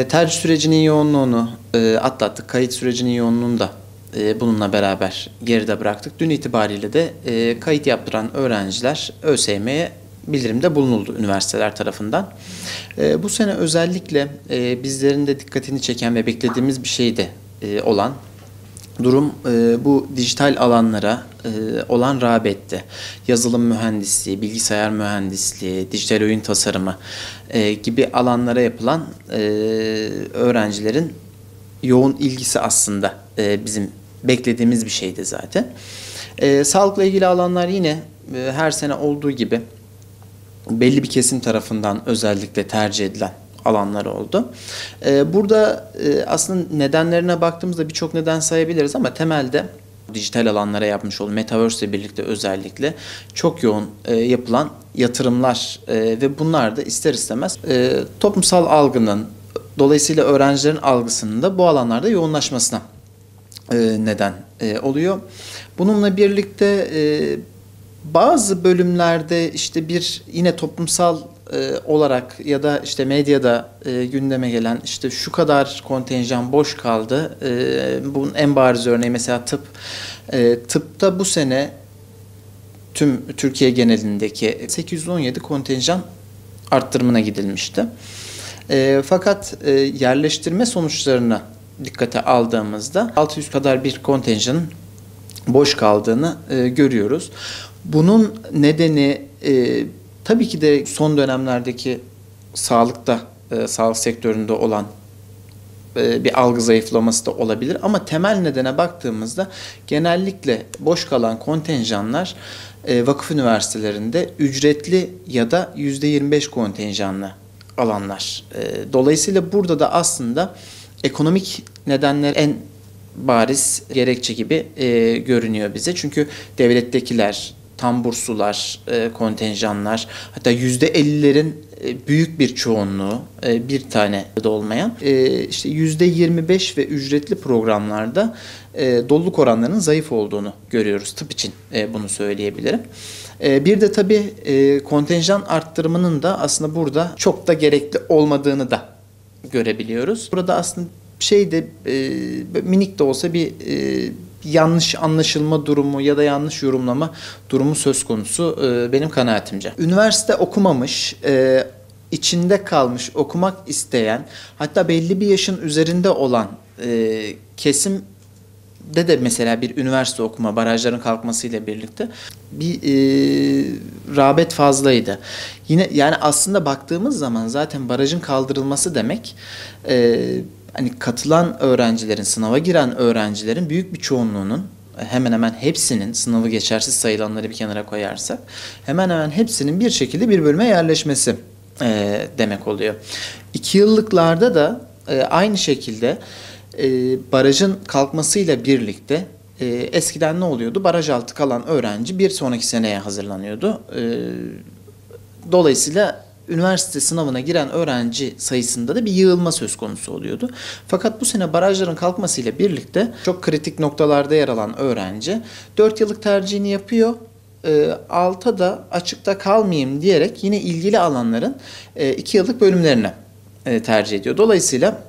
Tercih sürecinin yoğunluğunu atlattık. Kayıt sürecinin yoğunluğunu da bununla beraber geride bıraktık. Dün itibariyle de kayıt yaptıran öğrenciler ÖSYM'ye bildirimde bulunuldu üniversiteler tarafından. Bu sene özellikle bizlerin de dikkatini çeken ve beklediğimiz bir şey de olan durum bu dijital alanlara olan rağbetti. Yazılım mühendisliği, bilgisayar mühendisliği, dijital oyun tasarımı gibi alanlara yapılan öğrencilerin yoğun ilgisi aslında bizim beklediğimiz bir şeydi zaten. Sağlıkla ilgili alanlar yine her sene olduğu gibi belli bir kesim tarafından özellikle tercih edilen alanlar oldu. Burada aslında nedenlerine baktığımızda birçok neden sayabiliriz ama temelde dijital alanlara yapmış olduğu Metaverse ile birlikte özellikle çok yoğun yapılan yatırımlar ve bunlar da ister istemez toplumsal algının, dolayısıyla öğrencilerin algısının da bu alanlarda yoğunlaşmasına neden oluyor. Bununla birlikte bazı bölümlerde işte bir yine toplumsal olarak ya da işte medyada gündeme gelen işte şu kadar kontenjan boş kaldı. Bunun en bariz örneği mesela tıp. Tıpta bu sene tüm Türkiye genelindeki 817 kontenjan arttırımına gidilmişti. Fakat yerleştirme sonuçlarına dikkate aldığımızda 600 kadar bir kontenjanın boş kaldığını görüyoruz. Bunun nedeni tabii ki de son dönemlerdeki sağlık sektöründe olan bir algı zayıflaması da olabilir. Ama temel nedene baktığımızda genellikle boş kalan kontenjanlar vakıf üniversitelerinde ücretli ya da %25 kontenjanlı alanlar. Dolayısıyla burada da aslında ekonomik nedenler en bariz gerekçe gibi görünüyor bize. Çünkü devlettekiler, tam burslular, kontenjanlar, hatta %50'lerin büyük bir çoğunluğu, bir tane de olmayan, işte %25 ve ücretli programlarda doluluk oranlarının zayıf olduğunu görüyoruz. Tıp için bunu söyleyebilirim. Bir de tabii kontenjan arttırımının da aslında burada çok da gerekli olmadığını da görebiliyoruz. Burada aslında minik de olsa bir yanlış anlaşılma durumu ya da yanlış yorumlama durumu söz konusu benim kanaatimce. Üniversite okumamış, içinde kalmış, okumak isteyen, hatta belli bir yaşın üzerinde olan kesimde de mesela bir üniversite okuma, barajların kalkmasıyla birlikte bir rağbet fazlaydı. Yine yani aslında baktığımız zaman zaten barajın kaldırılması demek hani katılan öğrencilerin, sınava giren öğrencilerin büyük bir çoğunluğunun, hemen hemen hepsinin, sınavı geçersiz sayılanları bir kenara koyarsak, hemen hemen hepsinin bir şekilde bir bölüme yerleşmesi demek oluyor. 2 yıllıklarda da aynı şekilde barajın kalkmasıyla birlikte eskiden ne oluyordu? Baraj altı kalan öğrenci bir sonraki seneye hazırlanıyordu. Dolayısıyla üniversite sınavına giren öğrenci sayısında da bir yığılma söz konusu oluyordu. Fakat bu sene barajların kalkmasıyla birlikte çok kritik noktalarda yer alan öğrenci 4 yıllık tercihini yapıyor. Alta da açıkta kalmayayım diyerek yine ilgili alanların 2 yıllık bölümlerini tercih ediyor. Dolayısıyla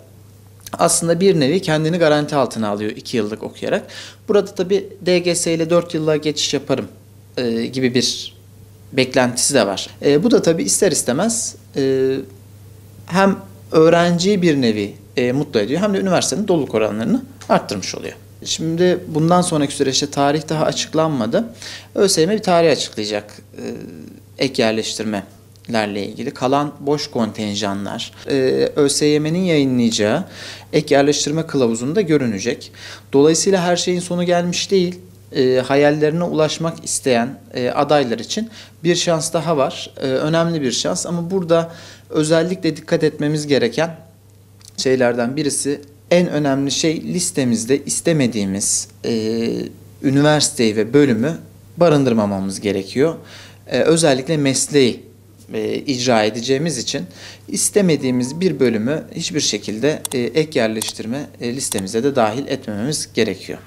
aslında bir nevi kendini garanti altına alıyor 2 yıllık okuyarak. Burada tabii DGS ile 4 yıllığa geçiş yaparım gibi bir beklentisi de var. Bu da tabii ister istemez hem öğrenciyi bir nevi mutlu ediyor hem de üniversitenin doluluk oranlarını arttırmış oluyor. Şimdi bundan sonraki süreçte tarih daha açıklanmadı. ÖSYM bir tarih açıklayacak ek yerleştirmelerle ilgili. Kalan boş kontenjanlar ÖSYM'nin yayınlayacağı ek yerleştirme kılavuzunda görünecek. Dolayısıyla her şeyin sonu gelmiş değil. Hayallerine ulaşmak isteyen adaylar için bir şans daha var. Önemli bir şans ama burada özellikle dikkat etmemiz gereken şeylerden birisi, en önemli şey listemizde istemediğimiz üniversiteyi ve bölümü barındırmamamız gerekiyor. Özellikle mesleği icra edeceğimiz için istemediğimiz bir bölümü hiçbir şekilde ek yerleştirme listemize de dahil etmememiz gerekiyor.